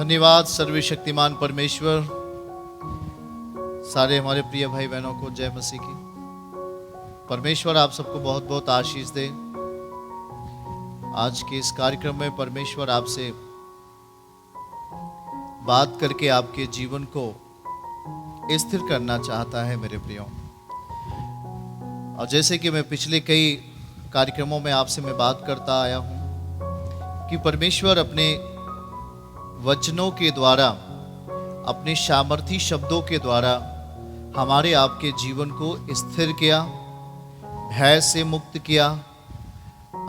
धन्यवाद सर्वशक्तिमान परमेश्वर। सारे हमारे प्रिय भाई बहनों को जय मसीह की। परमेश्वर आप सबको बहुत बहुत आशीष दे। आज के इस कार्यक्रम में परमेश्वर आपसे बात करके आपके जीवन को स्थिर करना चाहता है मेरे प्रियो। और जैसे कि मैं पिछले कई कार्यक्रमों में आपसे मैं बात करता आया हूं कि परमेश्वर अपने वचनों के द्वारा, अपने सामर्थी शब्दों के द्वारा हमारे आपके जीवन को स्थिर किया, भय से मुक्त किया,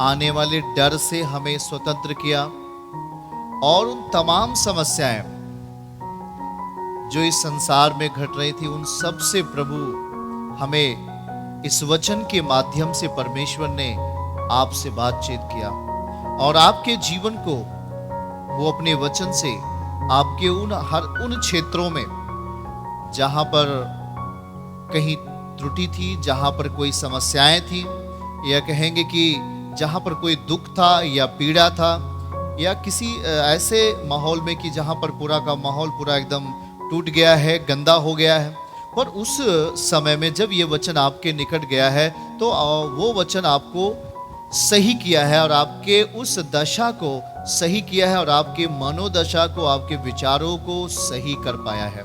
आने वाले डर से हमें स्वतंत्र किया और उन तमाम समस्याएं जो इस संसार में घट रही थी उन सब से प्रभु हमें इस वचन के माध्यम से परमेश्वर ने आपसे बातचीत किया और आपके जीवन को वो अपने वचन से आपके उन क्षेत्रों में जहां पर कहीं त्रुटि थी, जहां पर कोई समस्याएं थी, या कहेंगे कि जहां पर कोई दुख था या पीड़ा था, या किसी ऐसे माहौल में कि जहां पर पूरा का माहौल पूरा एकदम टूट गया है, गंदा हो गया है, पर उस समय में जब ये वचन आपके निकट गया है तो वो वचन आपको सही किया है और आपके उस दशा को सही किया है और आपके मनोदशा को, आपके विचारों को सही कर पाया है।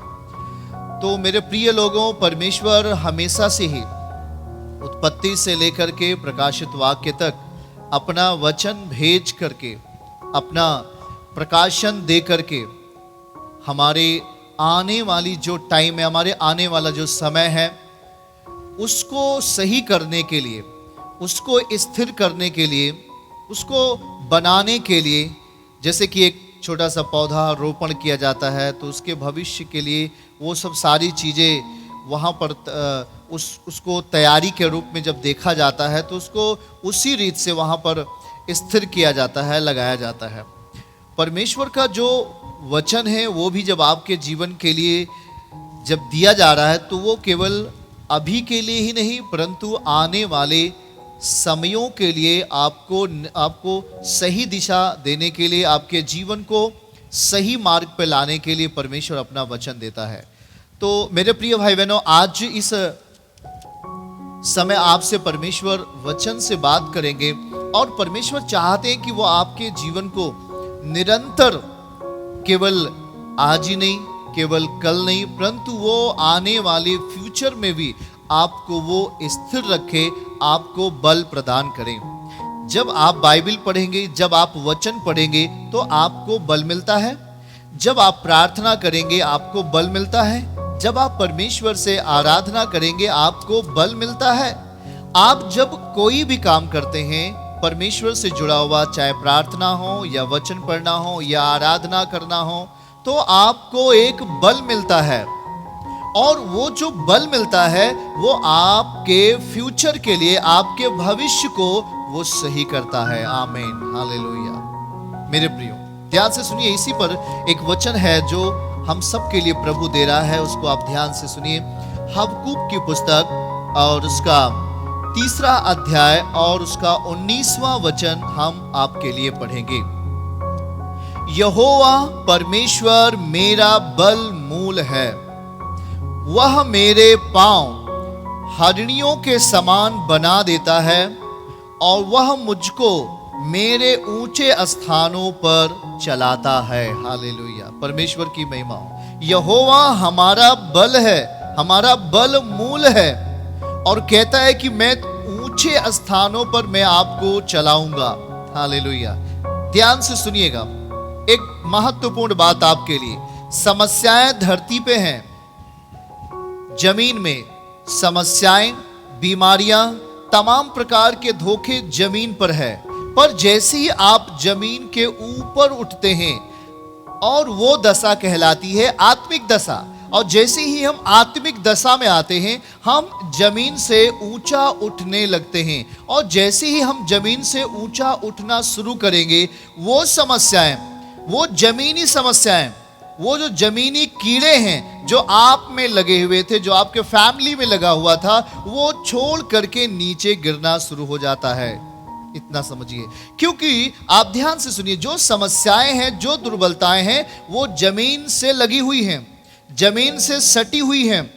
तो मेरे प्रिय लोगों, परमेश्वर हमेशा से ही उत्पत्ति से लेकर के प्रकाशित वाक्य तक अपना वचन भेज करके, अपना प्रकाशन दे करके हमारे आने वाली जो टाइम है, हमारे आने वाला जो समय है, उसको सही करने के लिए, उसको स्थिर करने के लिए, उसको बनाने के लिए, जैसे कि एक छोटा सा पौधा रोपण किया जाता है तो उसके भविष्य के लिए वो सब सारी चीज़ें वहाँ पर उसको तैयारी के रूप में जब देखा जाता है तो उसको उसी रीत से वहाँ पर स्थिर किया जाता है, लगाया जाता है। परमेश्वर का जो वचन है वो भी जब आपके जीवन के लिए जब दिया जा रहा है तो वो केवल अभी के लिए ही नहीं परंतु आने वाले समयों के लिए आपको सही दिशा देने के लिए, आपके जीवन को सही मार्ग पर लाने के लिए परमेश्वर अपना वचन देता है। तो मेरे प्रिय भाई बहनों, आज इस समय आपसे परमेश्वर वचन से बात करेंगे और परमेश्वर चाहते हैं कि वो आपके जीवन को निरंतर, केवल आज ही नहीं, केवल कल नहीं, परंतु वो आने वाले फ्यूचर में भी आपको वो स्थिर रखे, आपको बल प्रदान करें। जब आप बाइबल पढ़ेंगे, जब आप वचन पढ़ेंगे तो आपको बल मिलता है। जब आप प्रार्थना करेंगे आपको बल मिलता है। जब आप परमेश्वर से आराधना करेंगे आपको बल मिलता है। आप जब कोई भी काम करते हैं परमेश्वर से जुड़ा हुआ, चाहे प्रार्थना हो या वचन पढ़ना हो या आराधना करना हो, तो आपको एक बल मिलता है और वो जो बल मिलता है वो आपके फ्यूचर के लिए, आपके भविष्य को वो सही करता है। आमीन, हालेलुया। मेरे प्रियो, ध्यान से सुनिए, इसी पर एक वचन है जो हम सब के लिए प्रभु दे रहा है, उसको आप ध्यान से सुनिए। हबक्कूक की पुस्तक और उसका 3 अध्याय और उसका 19वां वचन हम आपके लिए पढ़ेंगे। यहोवा परमेश्वर मेरा बल मूल है, वह मेरे पांव हरिणियों के समान बना देता है और वह मुझको मेरे ऊंचे स्थानों पर चलाता है। हालेलुया, परमेश्वर की महिमा हो। यहोवा हमारा बल है, हमारा बल मूल है और कहता है कि मैं ऊंचे स्थानों पर मैं आपको चलाऊंगा। हालेलुया। ध्यान से सुनिएगा, एक महत्वपूर्ण बात आपके लिए। समस्याएं धरती पे हैं, जमीन में समस्याएं, बीमारियां, तमाम प्रकार के धोखे जमीन पर है, पर जैसे ही आप जमीन के ऊपर उठते हैं और वो दशा कहलाती है आत्मिक दशा, और जैसे ही हम आत्मिक दशा में आते हैं हम जमीन से ऊंचा उठने लगते हैं, और जैसे ही हम जमीन से ऊंचा उठना शुरू करेंगे वो समस्याएं, वो जमीनी समस्याएं, वो जो जमीनी कीड़े हैं जो आप में लगे हुए थे, जो आपके फैमिली में लगा हुआ था, वो छोड़ करके नीचे गिरना शुरू हो जाता है। इतना समझिए, क्योंकि आप ध्यान से सुनिए, जो समस्याएं हैं, जो दुर्बलताएं हैं, वो जमीन से लगी हुई हैं, जमीन से सटी हुई हैं।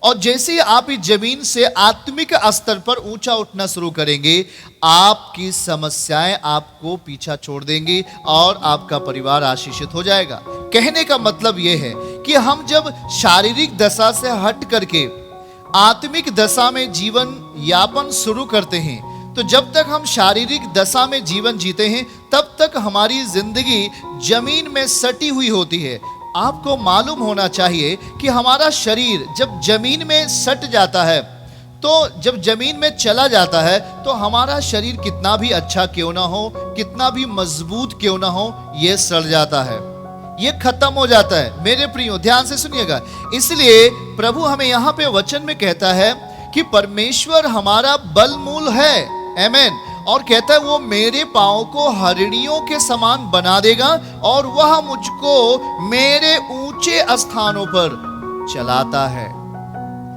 और जैसे ही आप इस जमीन से आत्मिक स्तर पर ऊंचा उठना शुरू करेंगे, आपकी समस्याएं आपको पीछा छोड़ देंगी और आपका परिवार आशीषित हो जाएगा। कहने का मतलब यह है कि हम जब शारीरिक दशा से हट करके आत्मिक दशा में जीवन यापन शुरू करते हैं, तो जब तक हम शारीरिक दशा में जीवन जीते हैं, तब तक हमारी जिंदगी जमीन में सटी हुई होती है। आपको मालूम होना चाहिए कि हमारा शरीर जब जमीन में सट जाता है, तो जब जमीन में चला जाता है, तो हमारा शरीर कितना भी अच्छा क्यों ना हो, कितना भी मजबूत क्यों ना हो, यह सड़ जाता है, ये खत्म हो जाता है। मेरे प्रियो ध्यान से सुनिएगा, इसलिए प्रभु हमें यहां पे वचन में कहता है कि परमेश्वर हमारा बलमूल है, आमीन। और कहता है वो मेरे पांव को हरिणियों के समान बना देगा और वह मुझको मेरे ऊंचे स्थानों पर चलाता है।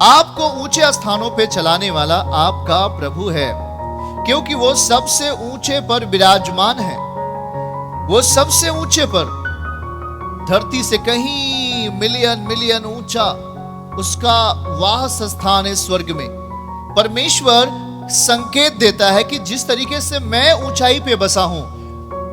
आपको ऊंचे स्थानों पर चलाने वाला आपका प्रभु है, क्योंकि वो सबसे ऊंचे पर विराजमान है, वो सबसे ऊंचे पर, धरती से कहीं मिलियन मिलियन ऊंचा उसका वास स्थान है स्वर्ग में। परमेश्वर संकेत देता है कि जिस तरीके से मैं ऊंचाई पे बसा हूं,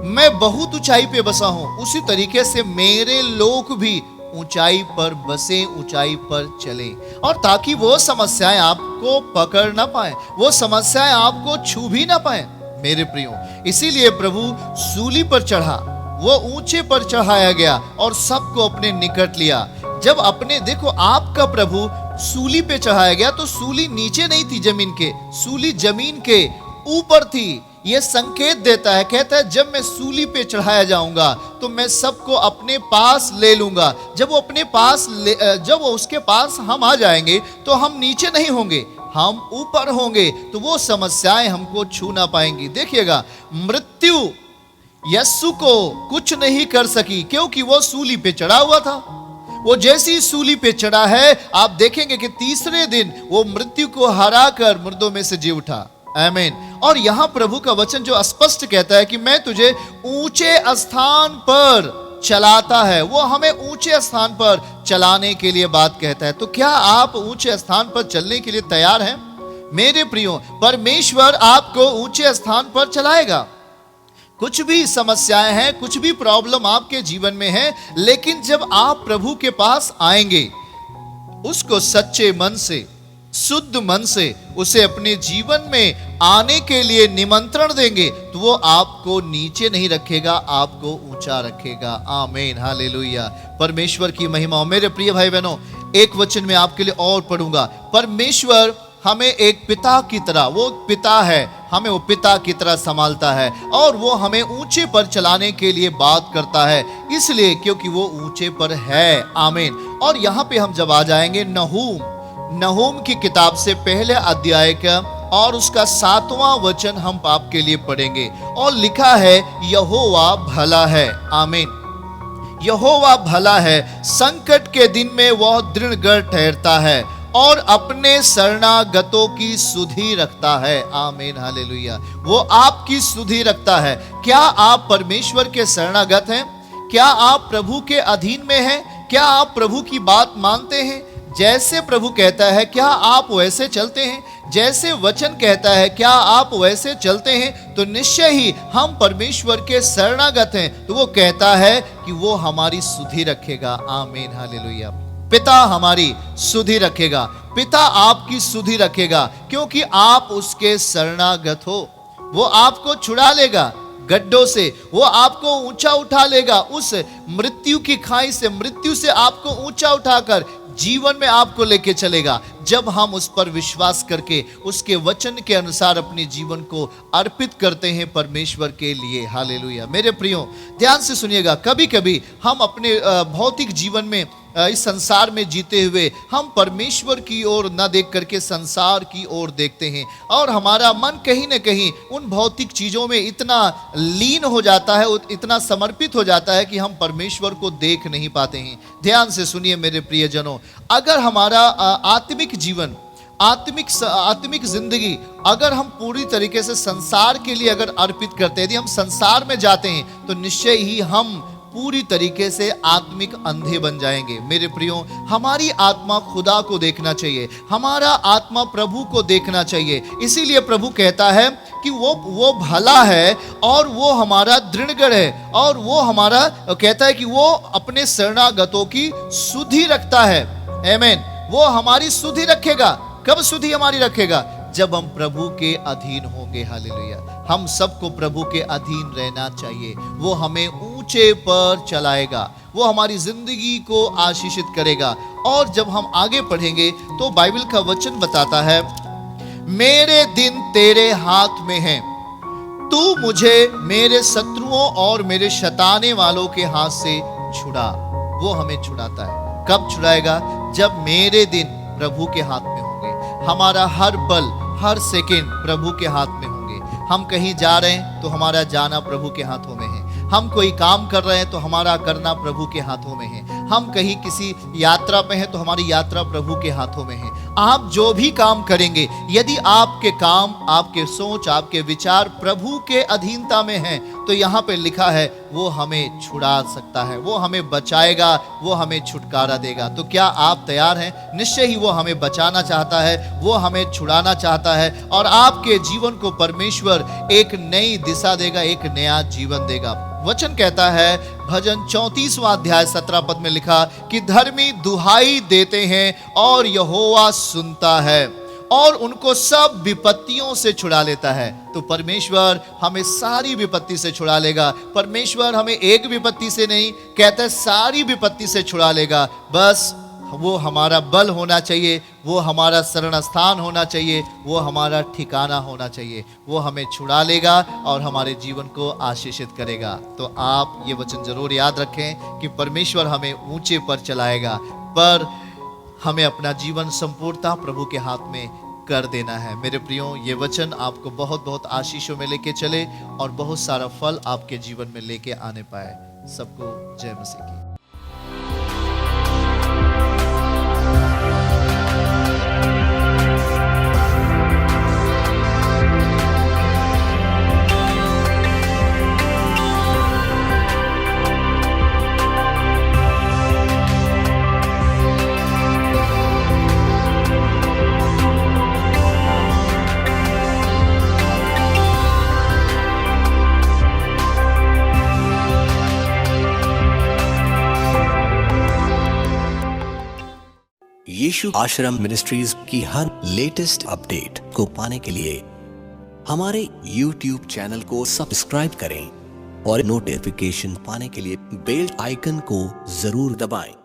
मैं बहुत ऊंचाई पे बसा हूं, उसी तरीके से मेरे लोग भी ऊंचाई पर बसे, ऊंचाई पर चले, और ताकि वो समस्याएं आपको पकड़ ना पाए, वो समस्याएं आपको छू भी ना पाए। मेरे प्रियो, इसीलिए प्रभु सूली पर चढ़ा, वो ऊंचे पर चढ़ाया गया और सबको अपने निकट लिया। जब अपने देखो, आपका प्रभु सूली पे चढ़ाया गया तो सूली नीचे नहीं थी जमीन के, सूली जमीन के ऊपर थी। यह संकेत देता है, कहता है जब मैं सूली पे चढ़ाया जाऊंगा तो मैं सबको अपने पास ले लूंगा। जब वो अपने पास जब वो उसके पास हम आ जाएंगे तो हम नीचे नहीं होंगे, हम ऊपर होंगे, तो वो समस्याएं हमको छू ना पाएंगी। देखिएगा, मृत्यु यीशु को कुछ नहीं कर सकी, क्योंकि वो सूली पे चढ़ा हुआ था। वो जैसी सूली पे चढ़ा है, आप देखेंगे कि तीसरे दिन वो मृत्यु को हराकर मुर्दों में से जी उठा, आमीन। और यहां प्रभु का वचन जो स्पष्ट कहता है कि मैं तुझे ऊंचे स्थान पर चलाता है, वो हमें ऊंचे स्थान पर चलाने के लिए बात कहता है। तो क्या आप ऊंचे स्थान पर चलने के लिए तैयार हैं? मेरे प्रियो, परमेश्वर आपको ऊंचे स्थान पर चलाएगा। कुछ भी समस्याएं हैं, कुछ भी प्रॉब्लम आपके जीवन में है, लेकिन जब आप प्रभु के पास आएंगे, उसको सच्चे मन से, शुद्ध मन से उसे अपने जीवन में आने के लिए निमंत्रण देंगे, तो वो आपको नीचे नहीं रखेगा, आपको ऊंचा रखेगा। आमीन, हालेलुया, परमेश्वर की महिमा। मेरे प्रिय भाई बहनों, एक वचन में आपके लिए और पढ़ूंगा। परमेश्वर हमें एक पिता की तरह, वो पिता है, हमें वो पिता की तरह संभालता है और वो हमें ऊंचे पर चलाने के लिए बात करता है, इसलिए क्योंकि वो ऊंचे पर है। आमीन। और यहाँ पे हम जब आ जाएंगे नहूम की किताब से पहले अध्याय का और उसका 7वां वचन हम आपके लिए पढ़ेंगे, और लिखा है यहोवा भला है। आमीन। यहोवा भला है, संकट के दिन में वह दृढ़ ठहरता है और अपने शरणागतों की सुधि रखता है। आमीन, हालेलुया। वो आपकी सुधि रखता है। क्या आप परमेश्वर के शरणागत हैं? क्या आप प्रभु के अधीन में हैं? क्या आप प्रभु की बात मानते हैं? जैसे प्रभु कहता है क्या आप वैसे चलते हैं? जैसे वचन कहता है क्या आप वैसे चलते हैं? तो निश्चय ही हम परमेश्वर के शरणागत हैं। तो वो कहता है कि वो हमारी सुधि रखेगा। आमीन, हालेलुया। पिता हमारी सुधि रखेगा, पिता आपकी सुधि रखेगा, क्योंकि आप उसके शरणागत हो। वो आपको छुड़ा लेगा गड्ढों से, वो आपको ऊंचा उठा लेगा उस मृत्यु की खाई से, मृत्यु से आपको ऊंचा उठाकर जीवन में आपको लेके चलेगा, जब हम उस पर विश्वास करके उसके वचन के अनुसार अपने जीवन को अर्पित करते हैं परमेश्वर के लिए। हालेलुया। मेरे प्रियो, ध्यान से सुनिएगा, कभी कभी हम अपने भौतिक जीवन में, इस संसार में जीते हुए हम परमेश्वर की ओर न देख करके संसार की ओर देखते हैं, और हमारा मन कहीं न कहीं उन भौतिक चीज़ों में इतना लीन हो जाता है, इतना समर्पित हो जाता है कि हम परमेश्वर को देख नहीं पाते हैं। ध्यान से सुनिए मेरे प्रियजनों, अगर हमारा आत्मिक जीवन, आत्मिक जिंदगी अगर हम पूरी तरीके से संसार के लिए अगर अर्पित करते हैं, यदि हम संसार में जाते हैं तो निश्चय ही हम पूरी तरीके से आत्मिक अंधे बन जाएंगे। मेरे प्रियो, हमारी आत्मा खुदा को देखना चाहिए, हमारा आत्मा प्रभु को देखना चाहिए। इसीलिए प्रभु कहता है कि वो भला है और वो हमारा दृढ़गढ़ है, और वो हमारा कहता है कि वो अपने शरणागतों की सुधि रखता है। आमीन। वो हमारी सुधि रखेगा। कब सुधि हमारी रखेगा? जब हम प्रभु के अधीन होंगे। हालेलुया। हम सबको प्रभु के अधीन रहना चाहिए। वो हमें ऊंचे पर चलाएगा, वो हमारी जिंदगी को आशीषित करेगा। और जब हम आगे पढ़ेंगे तो बाइबल का वचन बताता है, मेरे दिन तेरे हाथ में हैं, तू मुझे मेरे शत्रुओं और मेरे शताने वालों के हाथ से छुड़ा। वो हमें छुड़ाता है। कब छुड़ाएगा? जब मेरे दिन प्रभु के हाथ में होंगे। हमारा हर पल, हर सेकंड प्रभु के हाथ में होंगे। हम कहीं जा रहे हैं तो हमारा जाना प्रभु के हाथों में है। हम कोई काम कर रहे हैं तो हमारा करना प्रभु के हाथों में है। हम कहीं किसी यात्रा पे हैं तो हमारी यात्रा प्रभु के हाथों में है। आप जो भी काम करेंगे, यदि आपके काम, आपके सोच, आपके विचार प्रभु के अधीनता में हैं, तो यहाँ पे लिखा है वो हमें छुड़ा सकता है, वो हमें बचाएगा, वो हमें छुटकारा देगा। तो क्या आप तैयार हैं? निश्चय ही वो हमें बचाना चाहता है, वो हमें छुड़ाना चाहता है, और आपके जीवन को परमेश्वर एक नई दिशा देगा, एक नया जीवन देगा। वचन कहता है, भजन 34वां अध्याय 17 पद में लिखा कि धर्मी दुहाई देते हैं और यहोवा सुनता है और उनको सब विपत्तियों से छुड़ा लेता है। तो परमेश्वर हमें सारी विपत्ति से छुड़ा लेगा। परमेश्वर हमें एक विपत्ति से नहीं, कहता है सारी विपत्ति से छुड़ा लेगा। बस वो हमारा बल होना चाहिए, वो हमारा शरण स्थान होना चाहिए, वो हमारा ठिकाना होना चाहिए। वो हमें छुड़ा लेगा और हमारे जीवन को आशीषित करेगा। तो आप ये वचन जरूर याद रखें कि परमेश्वर हमें ऊंचे पर चलाएगा, पर हमें अपना जीवन संपूर्णतः प्रभु के हाथ में कर देना है। मेरे प्रियो, ये वचन आपको बहुत बहुत आशीषों में लेके चले और बहुत सारा फल आपके जीवन में लेके आने पाए। सबको जय मसीह की। यीशु आश्रम मिनिस्ट्रीज की हर लेटेस्ट अपडेट को पाने के लिए हमारे YouTube चैनल को सब्सक्राइब करें और नोटिफिकेशन पाने के लिए बेल आइकन को जरूर दबाएं।